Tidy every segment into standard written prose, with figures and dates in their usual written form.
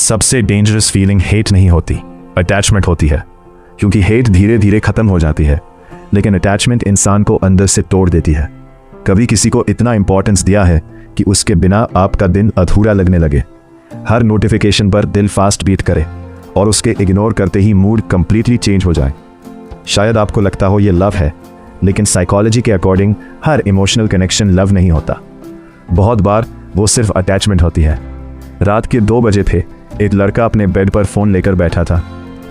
सबसे dangerous feeling hate नहीं होती, अटैचमेंट होती है, क्योंकि हेट धीरे धीरे खत्म हो जाती है, लेकिन अटैचमेंट इंसान को अंदर से तोड़ देती है। कभी किसी को इतना इंपॉर्टेंस दिया है कि उसके बिना आपका दिन अधूरा लगने लगे, हर नोटिफिकेशन पर दिल फास्ट बीट करे और उसके इग्नोर करते ही मूड कंप्लीटली चेंज हो जाए। शायद आपको लगता हो ये लव है, लेकिन साइकोलॉजी के अकॉर्डिंग हर इमोशनल कनेक्शन लव नहीं होता। बहुत बार वो सिर्फ अटैचमेंट होती है। रात के 2 बजे थे, एक लड़का अपने बेड पर फ़ोन लेकर बैठा था।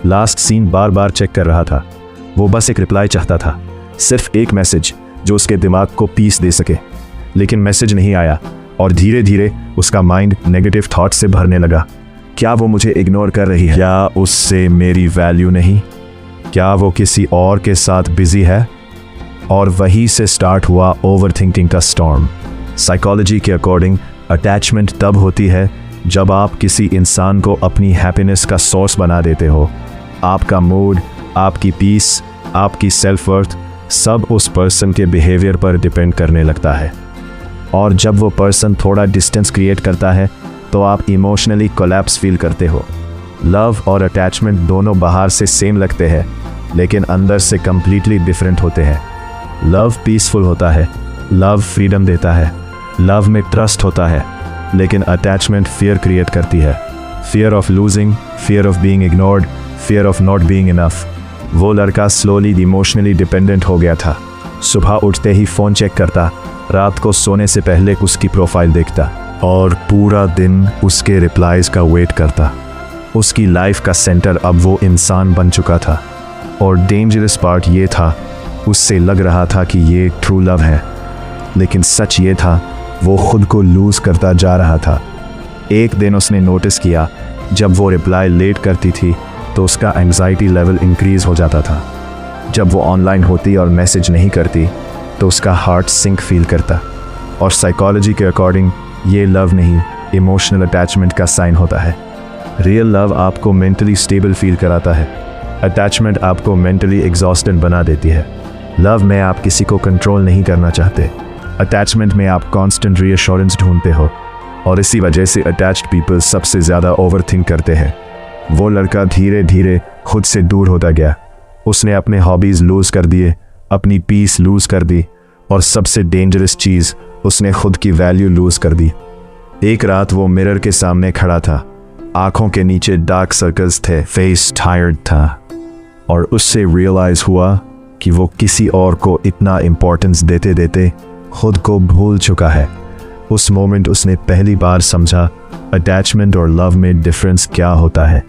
लास्ट सीन बार बार चेक कर रहा था। वो बस एक रिप्लाई चाहता था, सिर्फ एक मैसेज जो उसके दिमाग को पीस दे सके। लेकिन मैसेज नहीं आया और धीरे धीरे उसका माइंड नेगेटिव थॉट से भरने लगा। क्या वो मुझे इग्नोर कर रही है? क्या उससे मेरी वैल्यू नहीं? क्या वो किसी और के साथ बिजी है? और वहीं से स्टार्ट हुआ ओवरथिंकिंग का स्टॉर्म। साइकोलॉजी के अकॉर्डिंग अटैचमेंट तब होती है जब आप किसी इंसान को अपनी हैप्पीनेस का सोर्स बना देते हो। आपका मूड, आपकी पीस, आपकी सेल्फ वर्थ सब उस पर्सन के बिहेवियर पर डिपेंड करने लगता है। और जब वो पर्सन थोड़ा डिस्टेंस क्रिएट करता है तो आप इमोशनली कोलैप्स फील करते हो। लव और अटैचमेंट दोनों बाहर से सेम लगते हैं, लेकिन अंदर से कंप्लीटली डिफरेंट होते हैं। लव पीसफुल होता है, लव फ्रीडम देता है, लव में ट्रस्ट होता है, लेकिन अटैचमेंट फियर क्रिएट करती है। Fear of losing, fear of being ignored, fear of not being enough. वो लड़का स्लोली इमोशनली डिपेंडेंट हो गया था। सुबह उठते ही फ़ोन चेक करता, रात को सोने से पहले उसकी प्रोफाइल देखता और पूरा दिन उसके रिप्लाईज का वेट करता। उसकी लाइफ का सेंटर अब वो इंसान बन चुका था। और डेंजरस पार्ट ये था, उससे लग रहा था कि ये ट्रू लव है, लेकिन सच ये था वो खुद को लूज़ करता जा रहा था। एक दिन उसने नोटिस किया, जब वो रिप्लाई लेट करती थी तो उसका एंग्जाइटी लेवल इंक्रीज़ हो जाता था। जब वो ऑनलाइन होती और मैसेज नहीं करती तो उसका हार्ट सिंक फील करता। और साइकोलॉजी के अकॉर्डिंग ये लव नहीं, इमोशनल अटैचमेंट का साइन होता है। रियल लव आपको मेंटली स्टेबल फील कराता है, अटैचमेंट आपको मेंटली एग्जॉस्टेड बना देती है। लव में आप किसी को कंट्रोल नहीं करना चाहते, अटैचमेंट में आप कांस्टेंट रीअश्योरेंस ढूंढते हो, और इसी वजह से अटैच्ड पीपल सबसे ज़्यादा ओवरथिंक करते हैं। वो लड़का धीरे धीरे खुद से दूर होता गया। उसने अपने हॉबीज़ लूज़ कर दिए, अपनी पीस लूज़ कर दी, और सबसे डेंजरस चीज़, उसने खुद की वैल्यू लूज़ कर दी। एक रात वो मिरर के सामने खड़ा था, आंखों के नीचे डार्क सर्कल्स थे, फेस टायर्ड था, और उससे रियलाइज़ हुआ कि वो किसी और को इतना इम्पोर्टेंस देते देते खुद को भूल चुका है। उस मोमेंट उसने पहली बार समझा अटैचमेंट और लव में डिफरेंस क्या होता है।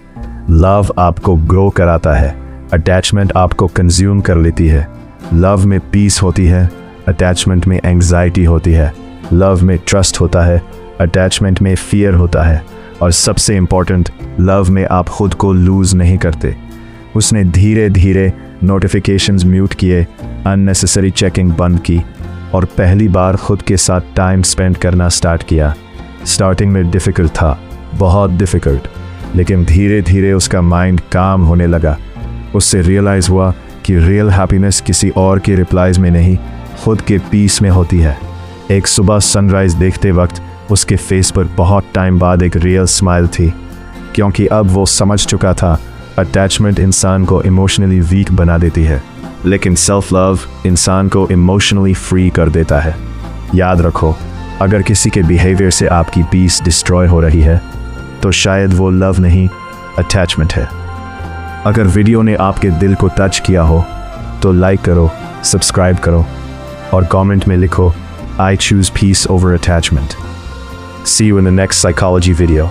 लव आपको ग्रो कराता है, अटैचमेंट आपको कंज्यूम कर लेती है। लव में पीस होती है, अटैचमेंट में एंग्जाइटी होती है। लव में ट्रस्ट होता है, अटैचमेंट में फियर होता है। और सबसे इम्पॉर्टेंट, लव में आप खुद को लूज़ नहीं करते। उसने धीरे धीरे नोटिफिकेशंस म्यूट किए, अननेसेसरी चेकिंग बंद की, और पहली बार खुद के साथ टाइम स्पेंड करना स्टार्ट किया। स्टार्टिंग में डिफ़िकल्ट था, बहुत डिफ़िकल्ट, लेकिन धीरे धीरे उसका माइंड काम होने लगा। उससे रियलाइज़ हुआ कि रियल हैप्पीनेस किसी और के रिप्लाईज़ में नहीं, खुद के पीस में होती है। एक सुबह सनराइज़ देखते वक्त उसके फेस पर बहुत टाइम बाद एक रियल स्माइल थी, क्योंकि अब वो समझ चुका था अटैचमेंट इंसान को इमोशनली वीक बना देती है, लेकिन सेल्फ लव इंसान को इमोशनली फ्री कर देता है। याद रखो, अगर किसी के बिहेवियर से आपकी पीस डिस्ट्रॉय हो रही है तो शायद वो लव नहीं, अटैचमेंट है। अगर वीडियो ने आपके दिल को टच किया हो तो लाइक करो, सब्सक्राइब करो, और कमेंट में लिखो, I choose peace over attachment. See you in the next psychology video.